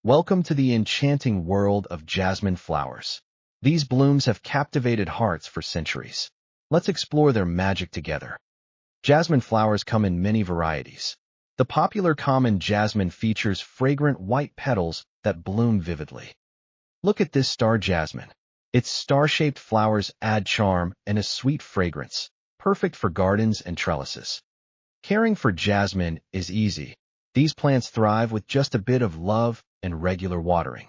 Welcome to the enchanting world of jasmine flowers. These blooms have captivated hearts for centuries. Let's explore their magic together. Jasmine flowers come in many varieties. The popular common jasmine features fragrant white petals that bloom vividly. Look at this star jasmine. Its star-shaped flowers add charm and a sweet fragrance, perfect for gardens and trellises. Caring for jasmine is easy. These plants thrive with just a bit of love and regular watering.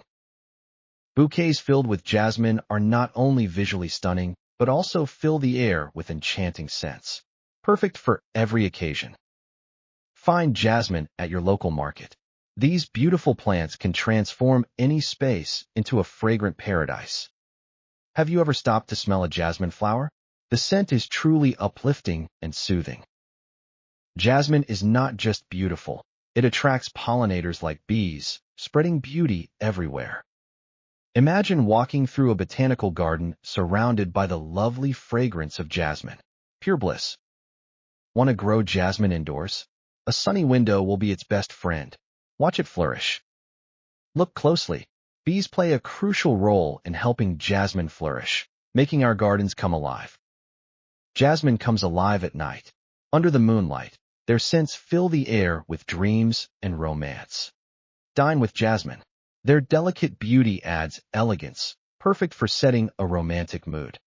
Bouquets filled with jasmine are not only visually stunning, but also fill the air with enchanting scents. Perfect for every occasion. Find jasmine at your local market. These beautiful plants can transform any space into a fragrant paradise. Have you ever stopped to smell a jasmine flower? The scent is truly uplifting and soothing. Jasmine is not just beautiful. It attracts pollinators like bees, spreading beauty everywhere. Imagine walking through a botanical garden surrounded by the lovely fragrance of jasmine. Pure bliss. Want to grow jasmine indoors? A sunny window will be its best friend. Watch it flourish. Look closely. Bees play a crucial role in helping jasmine flourish, making our gardens come alive. Jasmine comes alive at night. Under the moonlight, their scents fill the air with dreams and romance. Dine with jasmine. Their delicate beauty adds elegance, perfect for setting a romantic mood.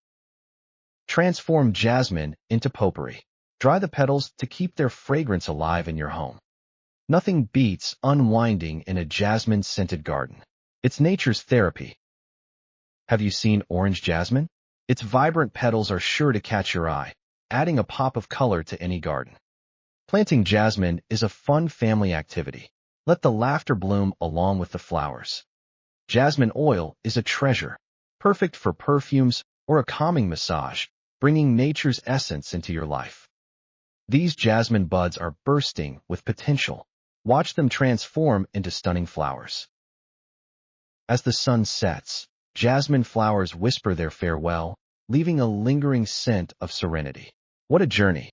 Transform jasmine into potpourri. Dry the petals to keep their fragrance alive in your home. Nothing beats unwinding in a jasmine-scented garden. It's nature's therapy. Have you seen orange jasmine? Its vibrant petals are sure to catch your eye, adding a pop of color to any garden. Planting jasmine is a fun family activity. Let the laughter bloom along with the flowers. Jasmine oil is a treasure, perfect for perfumes or a calming massage, bringing nature's essence into your life. These jasmine buds are bursting with potential. Watch them transform into stunning flowers. As the sun sets, jasmine flowers whisper their farewell, leaving a lingering scent of serenity. What a journey!